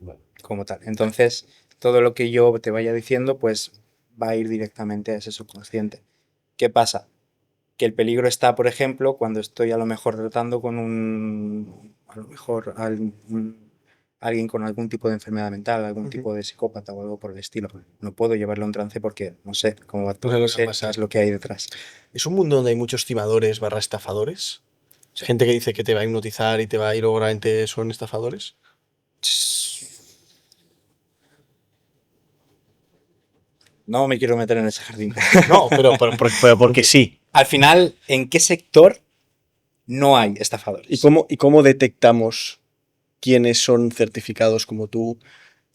Vale. como tal. Entonces, todo lo que yo te vaya diciendo, pues va a ir directamente a ese subconsciente. ¿Qué pasa? Que el peligro está, por ejemplo, cuando estoy a lo mejor tratando con alguien con algún tipo de enfermedad mental, algún tipo de psicópata o algo por el estilo. No puedo llevarlo a un trance porque no sé cómo va a No sé lo que va a sé pasar. qué es lo que hay detrás. ¿Es un mundo donde hay muchos timadores barra estafadores? Gente que dice que te va a hipnotizar y luego realmente son estafadores. No me quiero meter en ese jardín. No, pero porque sí. al final, ¿en qué sector no hay estafadores? ¿Y cómo detectamos quiénes son certificados como tú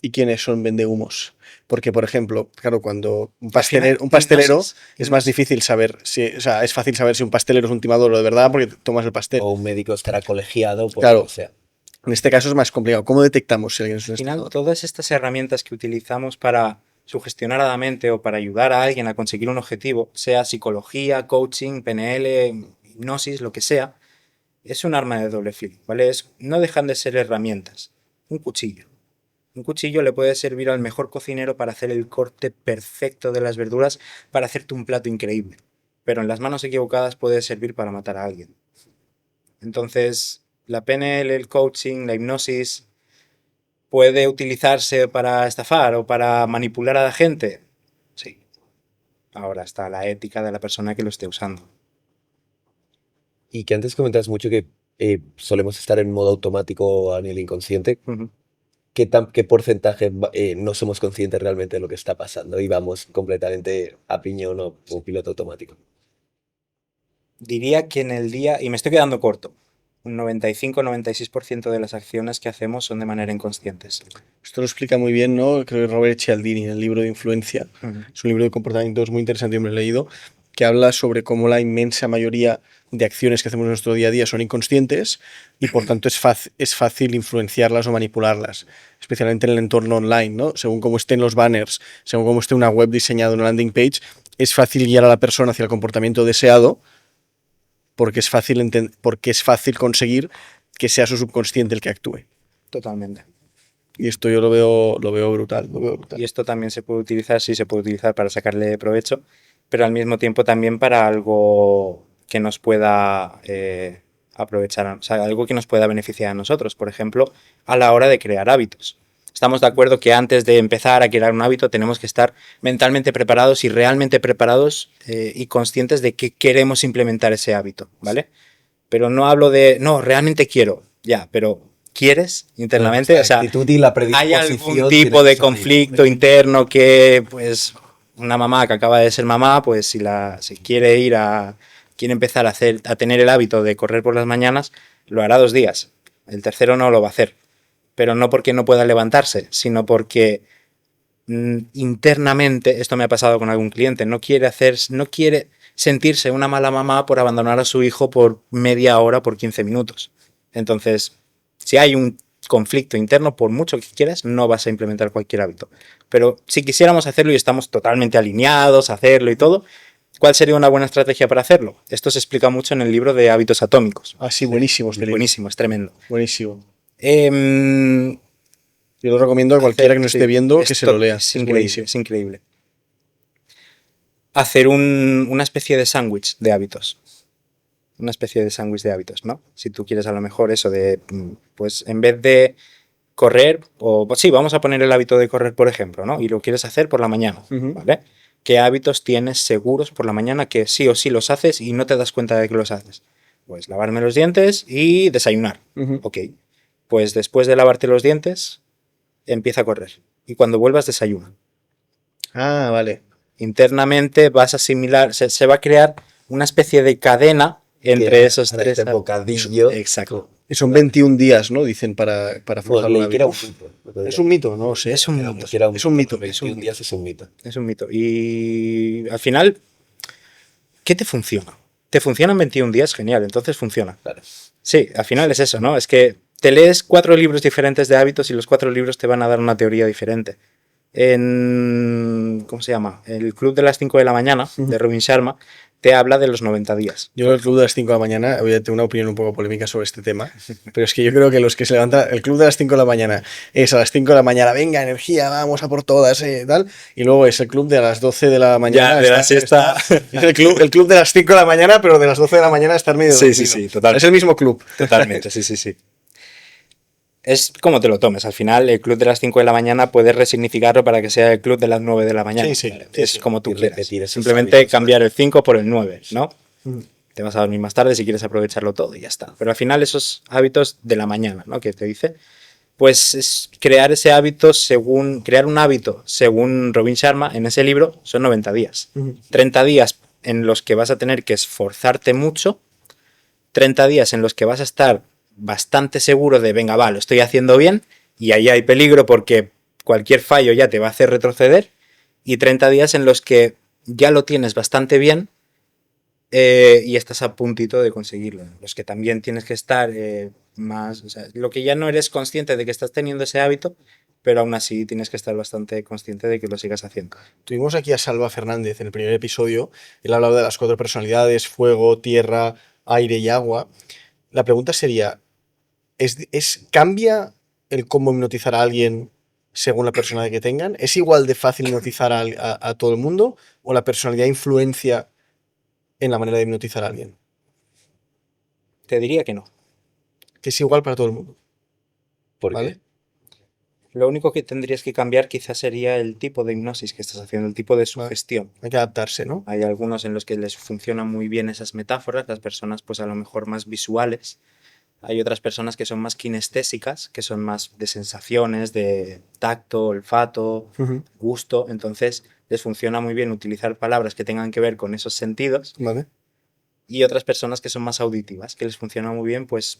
y quiénes son vendehumos? Porque, por ejemplo, claro, cuando un pastelero hipnosis. es más difícil saber si, o sea, es fácil saber si un pastelero es un timador o de verdad porque tomas el pastel. O un médico estará colegiado, por Claro. lo que sea. En este caso es más complicado. ¿Cómo detectamos si alguien es un Al final, estafador? todas estas herramientas que utilizamos para sugestionar a la mente o para ayudar a alguien a conseguir un objetivo, sea psicología, coaching, PNL, hipnosis, lo que sea, es un arma de doble filo, ¿vale? No dejan de ser herramientas. Un cuchillo. Un cuchillo le puede servir al mejor cocinero para hacer el corte perfecto de las verduras, para hacerte un plato increíble. Pero en las manos equivocadas puede servir para matar a alguien. Entonces, la PNL, el coaching, la hipnosis, ¿puede utilizarse para estafar o para manipular a la gente? Sí. Ahora está la ética de la persona que lo esté usando. Y que antes comentabas mucho que solemos estar en modo automático a nivel inconsciente. Ujú. ¿Qué porcentaje no somos conscientes realmente de lo que está pasando y vamos completamente a piñón o piloto automático? Diría que en el día, y me estoy quedando corto, un 95-96% de las acciones que hacemos son de manera inconscientes. Esto lo explica muy bien, ¿no? Creo que Robert Cialdini en el libro de Influencia. Ujú. Es un libro de comportamientos muy interesante, yo me lo he leído, que habla sobre cómo la inmensa mayoría de acciones que hacemos en nuestro día a día son inconscientes y por tanto es fácil influenciarlas o manipularlas, especialmente en el entorno online, ¿no? Según cómo estén los banners, según cómo esté una web diseñada, una landing page, es fácil guiar a la persona hacia el comportamiento deseado porque es fácil conseguir que sea su subconsciente el que actúe. Totalmente. Y esto yo lo veo brutal, lo veo brutal. Y esto también se puede utilizar, sí se puede utilizar para sacarle provecho, pero al mismo tiempo también para algo que nos pueda aprovechar, o sea, algo que nos pueda beneficiar a nosotros. Por ejemplo, a la hora de crear hábitos. Estamos de acuerdo que antes de empezar a crear un hábito tenemos que estar mentalmente preparados y realmente preparados y conscientes de que queremos implementar ese hábito, ¿vale? Pero no hablo de, no, realmente quiero, ya, pero ¿quieres internamente? La O sea, actitud y la ¿hay predisposición algún tiene tipo que de salir. conflicto interno que, pues, una mamá que acaba de ser mamá, pues si quiere quiere empezar a tener el hábito de correr por las mañanas, lo hará 2 días. El tercero no lo va a hacer. Pero no porque no pueda levantarse, sino porque internamente, esto me ha pasado con algún cliente, no quiere sentirse una mala mamá por abandonar a su hijo por media hora, por 15 minutos. Entonces, si hay un conflicto interno, por mucho que quieras, no vas a implementar cualquier hábito. Pero si quisiéramos hacerlo y estamos totalmente alineados a hacerlo y todo, ¿cuál sería una buena estrategia para hacerlo? Esto se explica mucho en el libro de Hábitos Atómicos. Ah, sí, buenísimo. Buenísimo, es tremendo. Buenísimo. Em, Yo lo recomiendo a cualquiera que nos esté viendo que se lo lea. Es Es increíble, buenísimo. es increíble. Hacer una especie de sándwich de hábitos. Una especie de sándwich de hábitos, ¿no? Si tú quieres a lo mejor eso de, pues en vez de correr, o pues sí, vamos a poner el hábito de correr, por ejemplo, ¿no? Y lo quieres hacer por la mañana, Ujú. ¿vale? ¿Qué hábitos tienes seguros por la mañana que sí o sí los haces y no te das cuenta de que los haces? Pues lavarme los dientes y desayunar. Ujú. Ok. Pues después de lavarte los dientes, empieza a correr. Y cuando vuelvas, desayuna. Ah, vale. Internamente vas a asimilar, se va a crear una especie de cadena entre Que esos para 3 este bocadillo. Exacto. Y son 21 días, ¿no? Dicen para Bueno, forjar un leí que era un hábito. mito. Es un mito, no lo sé. Es un Era mito. que era Es un mito. 21 días es un mito. Es un mito. Y al final, ¿qué te funciona? ¿Te funcionan 21 días? Genial, entonces funciona. Claro. Sí, al final es eso, ¿no? Es que te lees 4 libros diferentes de hábitos y los 4 libros te van a dar una teoría diferente. ¿Cómo se llama? El Club de las 5 de la mañana, de Robin Sharma, te habla de los 90 días. Yo el club de las 5 de la mañana, voy a tener una opinión un poco polémica sobre este tema, pero es que yo creo que los que se levantan, el club de las 5 de la mañana es a las 5 de la mañana, venga, energía, vamos a por todas, tal, y luego es el club de a las 12 de la mañana. Ya, de la siesta. Es el club de las 5 de la mañana, pero de las 12 de la mañana estar medio Sí, dormido. sí, sí, total. Es el mismo club. Totalmente, sí, sí, sí. Es como te lo tomes. Al final, el club de las 5 de la mañana puedes resignificarlo para que sea el club de las 9 de la mañana. Sí, sí, Es sí. como tú Y quieras. repetir esos Simplemente hábitos, cambiar el 5 por el 9, ¿no? Mm. Te vas a dormir más tarde si quieres aprovecharlo todo y ya está. Pero al final, esos hábitos de la mañana, ¿no? Que te dice, pues es crear ese hábito crear un hábito según Robin Sharma en ese libro son 90 días. Ujú. 30 días en los que vas a tener que esforzarte mucho, 30 días en los que vas a estar bastante seguro de, venga, va, lo estoy haciendo bien, y ahí hay peligro porque cualquier fallo ya te va a hacer retroceder, y 30 días en los que ya lo tienes bastante bien y estás a puntito de conseguirlo. Los que también tienes que estar más, o sea, lo que ya no eres consciente de que estás teniendo ese hábito, pero aún así tienes que estar bastante consciente de que lo sigas haciendo. Tuvimos aquí a Salva Fernández en el primer episodio. Él hablaba de las 4 personalidades: fuego, tierra, aire y agua. La pregunta sería, ¿cambia el cómo hipnotizar a alguien según la personalidad que tengan? ¿Es igual de fácil hipnotizar a todo el mundo? ¿O la personalidad influencia en la manera de hipnotizar a alguien? Te diría que no. Que es igual para todo el mundo. ¿Por ¿Vale? qué? Lo único que tendrías que cambiar quizás sería el tipo de hipnosis que estás haciendo, el tipo de sugestión. Hay que adaptarse, ¿no? Hay algunos en los que les funcionan muy bien esas metáforas, las personas pues a lo mejor más visuales. Hay otras personas que son más kinestésicas, que son más de sensaciones, de tacto, olfato, Ujú. gusto. Entonces les funciona muy bien utilizar palabras que tengan que ver con esos sentidos. ¿Vale? Y otras personas que son más auditivas, que les funciona muy bien pues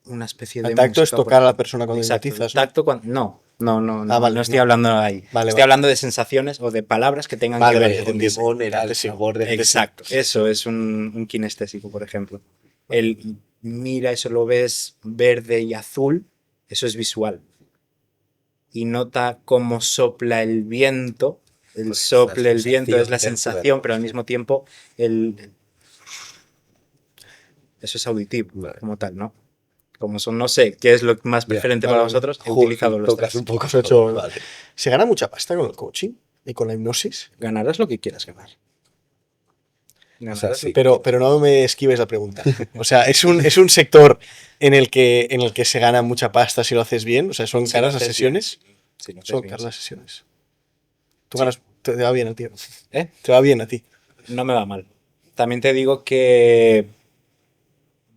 una especie de El tacto es música, por tocar a la ejemplo. persona cuando Exacto, hipnotizas, el ¿no? tacto no, Vale, no estoy no. hablando ahí. Vale, Estoy vale. hablando de sensaciones o de palabras que tengan Vale, que ver vale, ya te con entiendo. eso. Poner al sabor de Exacto, eso es un kinestésico, por ejemplo. El mira, eso lo ves verde y azul, eso es visual. Y nota cómo sopla el viento. El Pues sople, esa el viento es la sensación del sensación, poder. pero al mismo tiempo eso es auditivo, Vale. como tal, ¿no? Como son, no sé, qué es lo más Ya. preferente Vale, para vale. vosotros, he Joder, utilizado los tocas tres. un poco Has hecho- todo. Vale. ¿Se gana mucha pasta con el coaching y con la hipnosis? Ganarás lo que quieras ganar. O sea, Ganarás sí. Pero no me esquives la pregunta. O sea, es un sector en el que se gana mucha pasta si lo haces bien. O sea, son Si lo caras las haces bien, sesiones. si lo haces Son bien, caras sí. las sesiones. Tú Sí. ganas, te va bien a ti. ¿Eh? Te va bien a ti. No me va mal. También te digo que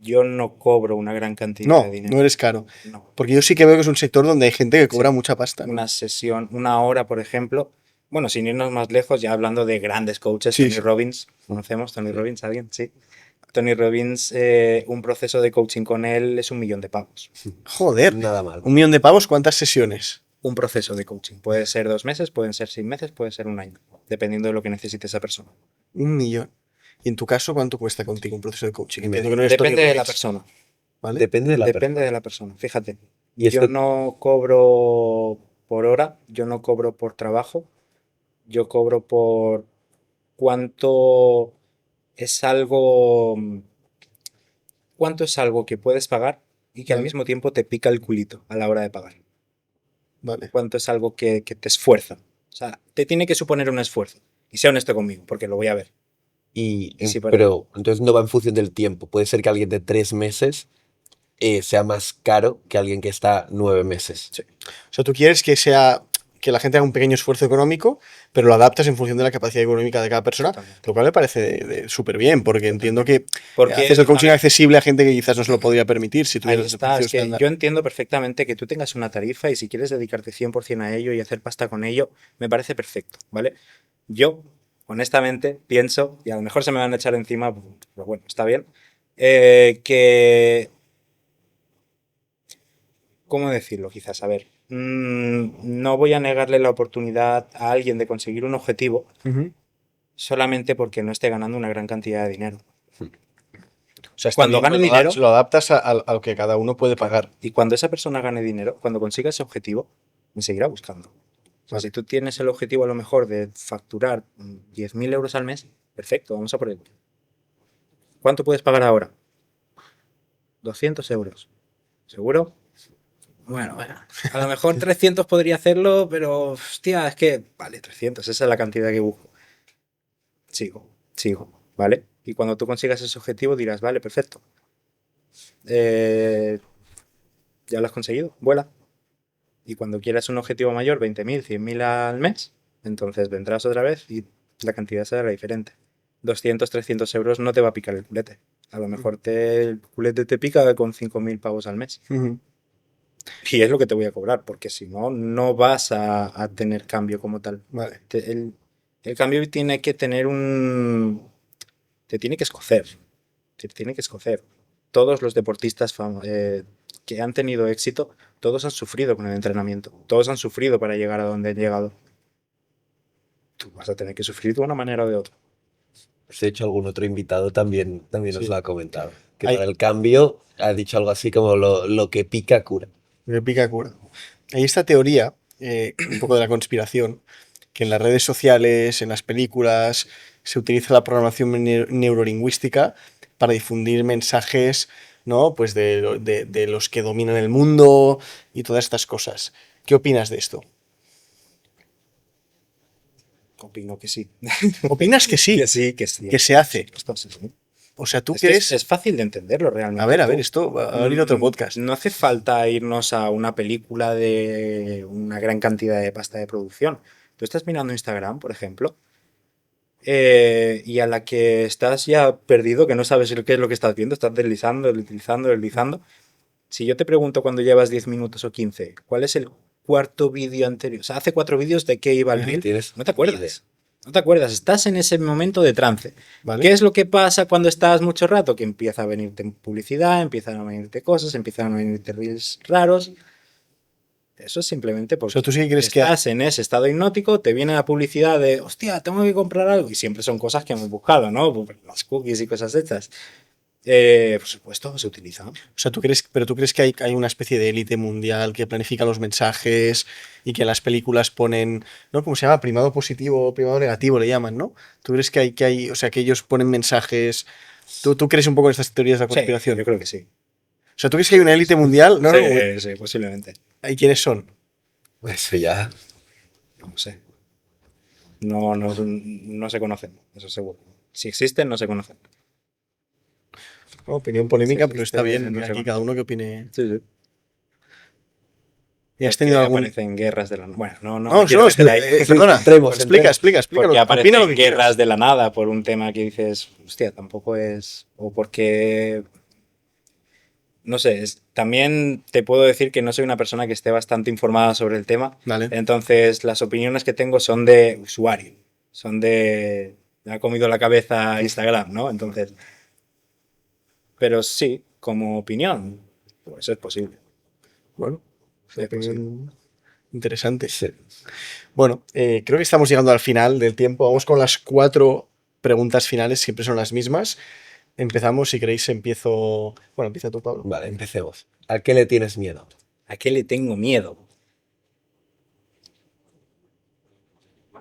yo no cobro una gran cantidad de No, dinero. no eres caro. No. Porque yo sí que veo que es un sector donde hay gente que cobra Sí. mucha pasta, ¿no? Una sesión, una hora, por ejemplo. Bueno, sin irnos más lejos, ya hablando de grandes coaches, Sí, Tony sí. Robbins, ¿conocemos Tony Robbins? ¿Alguien? Sí. Tony Robbins, un proceso de coaching con él es 1 millón de pavos. Joder. Nada mal. 1 millón de pavos, ¿cuántas sesiones? Un proceso de coaching. Puede ser 2 meses, pueden ser 6 meses, puede ser un año, dependiendo de lo que necesite esa persona. 1 millón. Y en tu caso, ¿cuánto cuesta contigo un proceso de coaching? Y me- Entiendo que no eres Tony Depende de la Robbins, persona. ¿vale? Depende de la Depende persona. de la persona. Fíjate, Y yo esto, no cobro por hora, yo no cobro por trabajo, yo cobro por cuánto es algo, cuánto es algo que puedes pagar y que al Vale. mismo tiempo te pica el culito a la hora de pagar. Vale. Cuánto es algo que te esfuerza. O sea, te tiene que suponer un esfuerzo. Y sea honesto conmigo, porque lo voy a ver. Sí, pero entonces no va en función del tiempo. Puede ser que alguien de 3 meses sea más caro que alguien que está 9 meses. Sí. O sea, tú quieres que la gente haga un pequeño esfuerzo económico, pero lo adaptas en función de la capacidad económica de cada persona, Totalmente. lo cual me parece súper bien, porque entiendo que Porque, haces el coaching a ver, accesible a gente que quizás no se lo podría permitir si ahí tuvieras ese está, precio es que estándar. yo entiendo perfectamente que tú tengas una tarifa y si quieres dedicarte 100% a ello y hacer pasta con ello, me parece perfecto, ¿vale? Yo, honestamente, pienso, y a lo mejor se me van a echar encima, pero bueno, está bien, que... ¿Cómo decirlo? Quizás, a ver, no voy a negarle la oportunidad a alguien de conseguir un objetivo Ujú. solamente porque no esté ganando una gran cantidad de dinero. O sea, está Cuando bien, gane pero dinero, lo adaptas a lo que cada uno puede pagar. y cuando esa persona gane dinero, cuando consiga ese objetivo, me seguirá buscando. O sea, Vale. si tú tienes el objetivo a lo mejor de facturar 10.000 euros al mes, perfecto, vamos a por él. ¿Cuánto puedes pagar ahora? 200 euros. ¿Seguro? Bueno, a lo mejor 300 podría hacerlo, pero hostia, es que, vale, 300, esa es la cantidad que busco. Sigo, ¿vale? Y cuando tú consigas ese objetivo dirás, vale, perfecto. Ya lo has conseguido, vuela. Y cuando quieras un objetivo mayor, 20.000, 100.000 al mes, entonces vendrás otra vez y la cantidad será diferente. 200, 300 euros no te va a picar el culete. A lo mejor el culete te pica con 5.000 pavos al mes. Ujú. Y es lo que te voy a cobrar, porque si no, no vas a tener cambio como tal. Vale. El El cambio tiene que tener un... Te tiene que escocer. Te tiene que escocer. Todos los deportistas que han tenido éxito, todos han sufrido con el entrenamiento. Todos han sufrido para llegar a donde han llegado. Tú vas a tener que sufrir de una manera o de otra. Pues de hecho, algún otro invitado también Sí. nos lo ha comentado. Que Hay- para el cambio ha dicho algo así como lo que pica cura. Me pica cura. Hay esta teoría, un poco de la conspiración, que en las redes sociales, en las películas, se utiliza la programación neurolingüística para difundir mensajes, ¿no? Pues de los que dominan el mundo y todas estas cosas. ¿Qué opinas de esto? Opino que sí. ¿Opinas que sí? Que sí, que sí. Que se hace. Esto sí, sí. O sea, ¿tú Es que crees? es fácil de entenderlo realmente. A ver, esto va a abrir otro podcast. No hace falta irnos a una película de una gran cantidad de pasta de producción. Tú estás mirando Instagram, por ejemplo, y a la que estás ya perdido, que no sabes qué es lo que estás viendo, estás deslizando, deslizando, deslizando. Si yo te pregunto cuando llevas 10 minutos o 15, ¿cuál es el cuarto vídeo anterior? O sea, hace 4 vídeos de qué iba el No reel. tienes No te ni acuerdas. idea. No te acuerdas. Estás en ese momento de trance. ¿Vale? ¿Qué es lo que pasa cuando estás mucho rato? Que empieza a venirte publicidad, empiezan a venirte cosas, empiezan a venirte reels raros. Eso es simplemente O porque sea, ¿tú sí que crees que estás en ese estado hipnótico, te viene la publicidad de, hostia, tengo que comprar algo. Y siempre son cosas que hemos buscado, ¿no? Las cookies y cosas hechas. Por supuesto, se utiliza. O sea, pero tú crees que hay una especie de élite mundial que planifica los mensajes y que en las películas ponen, ¿no? ¿Cómo se llama? Primado positivo o primado negativo le llaman, ¿no? ¿Tú crees que hay, o sea, que ellos ponen mensajes? ¿Tú crees un poco en estas teorías de la Sí, conspiración? yo creo que sí. O sea, ¿tú crees que hay una élite mundial? No, Sí, no, sí, posiblemente. ¿y quiénes son? Eso ya. No sé. No se conocen, eso seguro. Si existen, no se conocen. Opinión polémica, Sí, pero está bien. no sé. Aquí cada uno que opine. Sí, sí. ¿Y has tenido algún...? Aparecen guerras de la... Bueno, no No, quiero no, meter ahí. perdona. Entremos, Explica, entremos. explícalo. Porque Opina aparecen lo que guerras quieras. de la nada por un tema que dices, hostia, tampoco es... O porque... No sé, también te puedo decir que no soy una persona que esté bastante informada sobre el tema. Vale. Entonces, las opiniones que tengo son de usuario. Son de... Me ha comido la cabeza Instagram, ¿no? Entonces... Pero sí, como opinión, pues es posible. Bueno, Es posible. opinión interesante. Sí. Bueno, creo que estamos llegando al final del tiempo. Vamos con las 4 preguntas finales, siempre son las mismas. Empezamos, si queréis, empiezo. Bueno, empieza tú, Pablo. Vale, empecemos. ¿A qué le tienes miedo? ¿A qué le tengo miedo?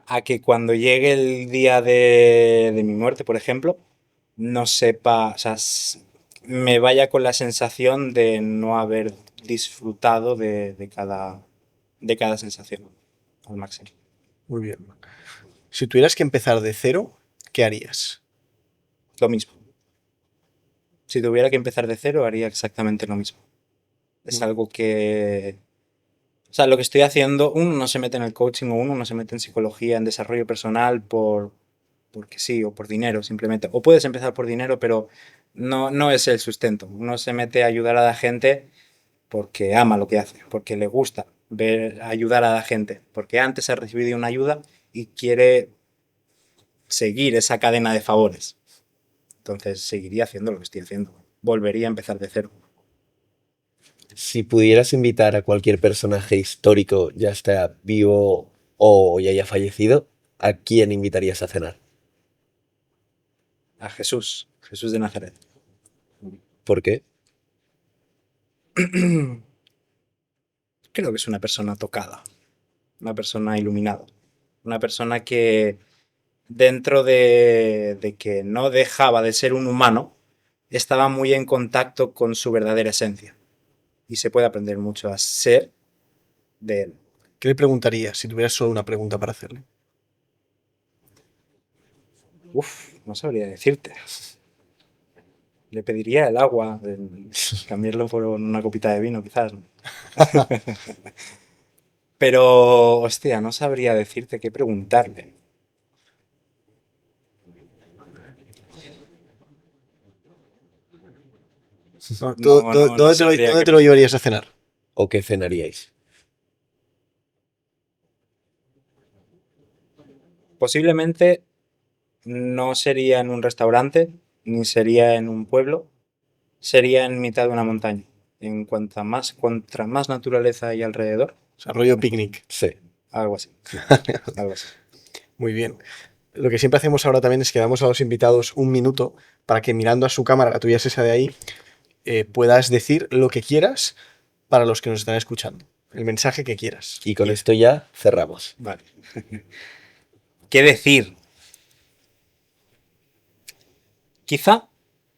A que cuando llegue el día de mi muerte, por ejemplo, no sepa, o sea, me vaya con la sensación de no haber disfrutado de cada sensación al máximo. Muy bien. Si tuvieras que empezar de cero, ¿qué harías? Lo mismo. Si tuviera que empezar de cero, haría exactamente lo mismo. Es algo que... O sea, lo que estoy haciendo, uno no se mete en el coaching o uno no se mete en psicología, en desarrollo personal porque sí, o por dinero simplemente. O puedes empezar por dinero, pero no es el sustento. Uno se mete a ayudar a la gente porque ama lo que hace, porque le gusta ayudar a la gente, porque antes ha recibido una ayuda y quiere seguir esa cadena de favores. Entonces seguiría haciendo lo que estoy haciendo. Volvería a empezar de cero. Si pudieras invitar a cualquier personaje histórico, ya sea vivo o ya haya fallecido, ¿a quién invitarías a cenar? A Jesús, Jesús de Nazaret. ¿Por qué? Creo que es una persona tocada, una persona iluminada, una persona que dentro de que no dejaba de ser un humano, estaba muy en contacto con su verdadera esencia. Y se puede aprender mucho a ser de él. ¿Qué le preguntarías si tuvieras solo una pregunta para hacerle? No sabría decirte. Le pediría el agua, cambiarlo por una copita de vino, quizás. Pero, hostia, no sabría decirte qué preguntarle. ¿Dónde te lo llevarías a cenar? ¿O qué cenaríais? posiblemente no sería en un restaurante, ni sería en un pueblo, sería en mitad de una montaña. Contra más naturaleza hay alrededor, O sea, rollo picnic. Sí. algo así. Algo así. Muy bien. Lo que siempre hacemos ahora también es que damos a los invitados un minuto para que mirando a su cámara, la tuya es esa de ahí, puedas decir lo que quieras para los que nos están escuchando. El mensaje que quieras. Y con esto ya cerramos. Vale. ¿Qué decir? Quizá,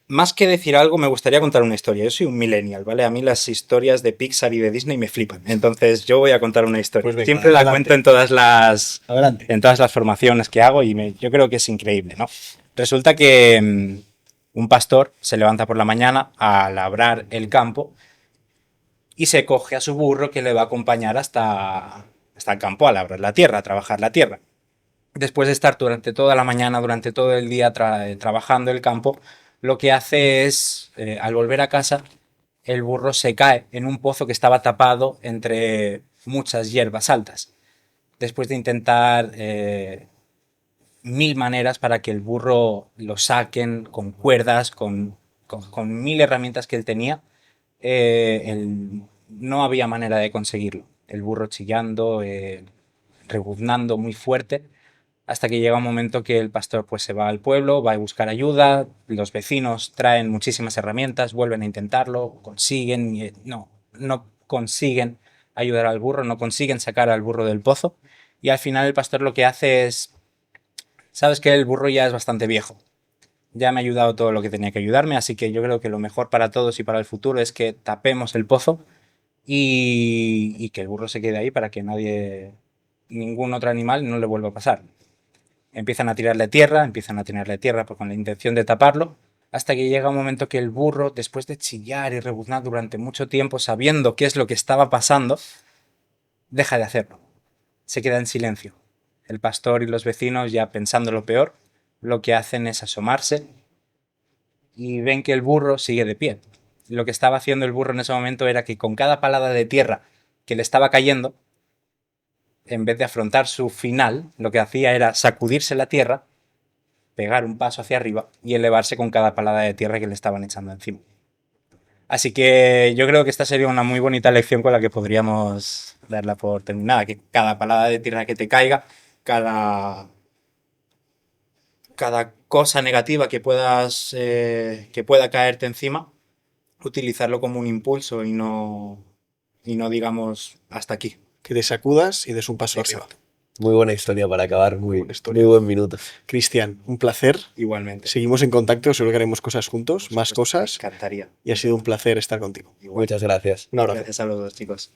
más que decir algo, me gustaría contar una historia. Yo soy un millennial, ¿vale? A mí las historias de Pixar y de Disney me flipan. Entonces yo voy a contar una historia. Pues venga, Siempre la adelante. cuento en todas las Adelante. formaciones que hago y yo creo que es increíble, ¿no? Resulta que un pastor se levanta por la mañana a labrar el campo y se coge a su burro que le va a acompañar hasta el campo a labrar la tierra, a trabajar la tierra. Después de estar durante toda la mañana, durante todo el día trabajando el campo, lo que hace es, al volver a casa, el burro se cae en un pozo que estaba tapado entre muchas hierbas altas. Después de intentar mil maneras para que el burro lo saquen con cuerdas, con mil herramientas que él tenía, no había manera de conseguirlo. El burro chillando, rebuznando muy fuerte, hasta que llega un momento que el pastor pues se va al pueblo, va a buscar ayuda, los vecinos traen muchísimas herramientas, vuelven a intentarlo, consiguen, no consiguen ayudar al burro, no consiguen sacar al burro del pozo, y al final el pastor lo que hace es, sabes que el burro ya es bastante viejo, ya me ha ayudado todo lo que tenía que ayudarme, así que yo creo que lo mejor para todos y para el futuro es que tapemos el pozo y que el burro se quede ahí para que ningún otro animal no le vuelva a pasar. Empiezan a tirarle tierra pues, con la intención de taparlo, hasta que llega un momento que el burro, después de chillar y rebuznar durante mucho tiempo, sabiendo qué es lo que estaba pasando, deja de hacerlo. Se queda en silencio. El pastor y los vecinos, ya pensando lo peor, lo que hacen es asomarse y ven que el burro sigue de pie. Lo que estaba haciendo el burro en ese momento era que con cada palada de tierra que le estaba cayendo, en vez de afrontar su final, lo que hacía era sacudirse la tierra, pegar un paso hacia arriba y elevarse con cada palada de tierra que le estaban echando encima. Así que yo creo que esta sería una muy bonita lección con la que podríamos darla por terminada, que cada palada de tierra que te caiga, cada cosa negativa que pueda caerte encima, utilizarlo como un impulso y no digamos hasta aquí. Que te sacudas y des un paso Exacto. arriba. Muy buena historia para acabar, muy, Buena historia. muy buen minuto. Cristian, un placer. Igualmente. Seguimos en contacto, seguro que haremos cosas juntos, más Me cosas. encantaría. Y ha sido un placer estar contigo. Muchas gracias. Un abrazo. Gracias a los dos, chicos.